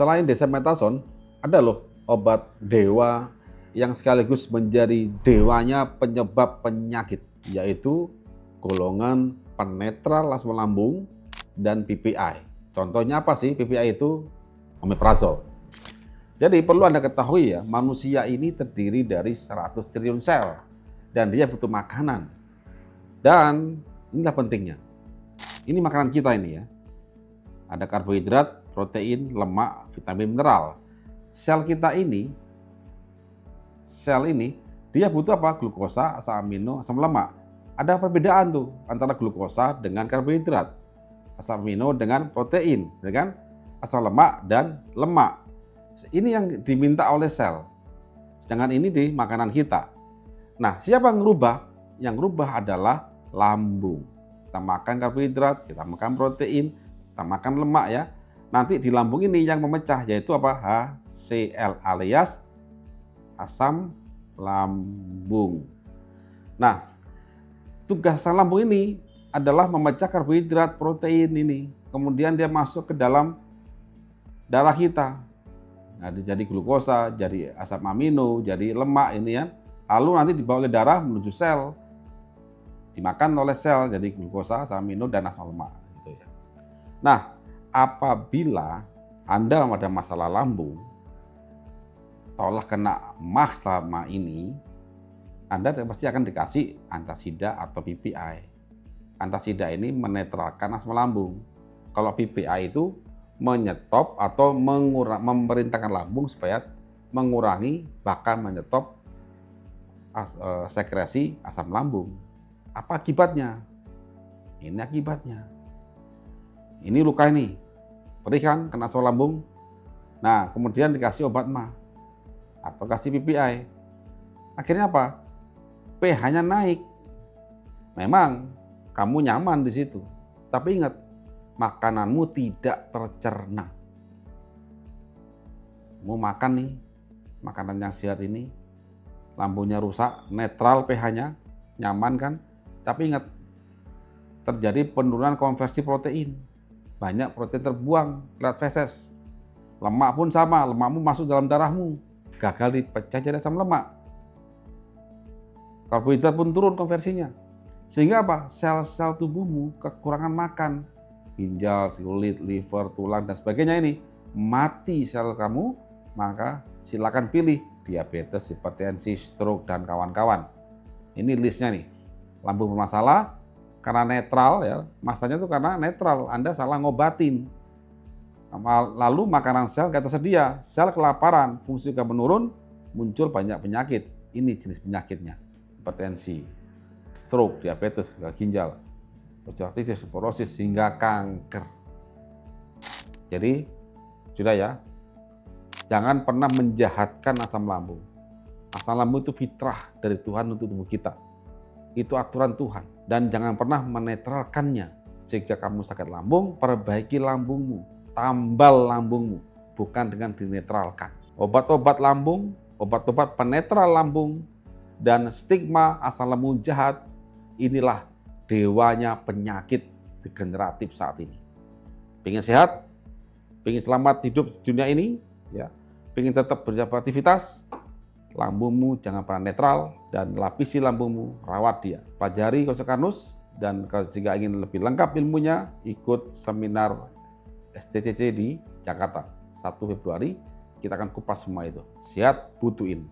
Selain dexamethasone, ada loh obat dewa yang sekaligus menjadi dewanya penyebab penyakit, yaitu golongan penetral asam lambung dan PPI. Contohnya apa sih PPI itu? Omeprazol. Jadi perlu Anda ketahui ya, manusia ini terdiri dari 100 triliun sel dan dia butuh makanan. Dan inilah pentingnya. Ini makanan kita ini ya. Ada karbohidrat, protein, lemak, vitamin, mineral. Sel kita ini, dia butuh apa? Glukosa, asam amino, asam lemak. Ada perbedaan tuh antara glukosa dengan karbohidrat, asam amino dengan protein, ya kan? Asam lemak dan lemak. Ini yang diminta oleh sel. Sedangkan ini di makanan kita. Nah, siapa yang ngerubah? Yang ngerubah adalah lambung. Kita makan karbohidrat, kita makan protein, kita makan lemak ya. Nanti di lambung ini yang memecah yaitu apa? HCl alias asam lambung. Nah, tugas asam lambung ini adalah memecah karbohidrat, protein ini. Kemudian dia masuk ke dalam darah kita. Nah, jadi glukosa, jadi asam amino, jadi lemak ini ya. Lalu nanti dibawa oleh darah menuju sel. Dimakan oleh sel jadi glukosa, asam amino dan asam lemak gitu ya. Nah, apabila Anda ada masalah lambung, seolah kena MAH selama ini, Anda pasti akan dikasih antasida atau PPI. Antasida ini menetralkan asam lambung. Kalau PPI itu menyetop atau memerintahkan lambung supaya mengurangi bahkan menyetop sekresi asam lambung. Apa akibatnya? Ini akibatnya. Ini luka ini, perih kan, kena asam lambung. Nah, kemudian dikasih obat MAH atau kasih PPI. Akhirnya apa? pH-nya naik. Memang kamu nyaman di situ, tapi ingat, makananmu tidak tercerna. Mau makan nih, makanan yang sehat ini, lambungnya rusak, netral pH-nya, nyaman kan? Tapi ingat, terjadi penurunan konversi protein. Banyak protein terbuang lewat feses. Lemak pun sama, lemakmu masuk dalam darahmu, gagal dipecah jadi asam lemak. Karbohidrat pun turun konversinya. Sehingga apa? Sel-sel tubuhmu kekurangan makan. Ginjal, kulit, liver, tulang, dan sebagainya ini mati sel kamu, maka silakan pilih diabetes, hipertensi, stroke, dan kawan-kawan. Ini listnya nih. Lambung bermasalah karena netral ya, masalahnya itu karena netral, Anda salah ngobatin. Lalu makanan sel gak tersedia, sel kelaparan, fungsi organ menurun, muncul banyak penyakit. Ini jenis penyakitnya, hipertensi, stroke, diabetes, gagal ginjal, osteoartritis, porosis, hingga kanker. Jadi, sudah ya, jangan pernah menjahatkan asam lambung. Asam lambung itu fitrah dari Tuhan untuk tubuh kita. Itu aturan Tuhan. Dan jangan pernah menetralkannya. Jika kamu sakit lambung, perbaiki lambungmu, tambal lambungmu, bukan dengan dinetralkan. Obat-obat lambung, obat-obat penetral lambung, dan stigma asam lambung jahat, inilah dewanya penyakit degeneratif saat ini. Pengen sehat, pengen selamat hidup di dunia ini, ya, pengen tetap beraktivitas, lambungmu jangan pernah netral, dan lapisi lambungmu, rawat dia. Pelajari Kosekarnus, dan jika ingin lebih lengkap ilmunya, ikut seminar STCC di Jakarta 1 Februari. Kita akan kupas semua itu. Sehat butuhin.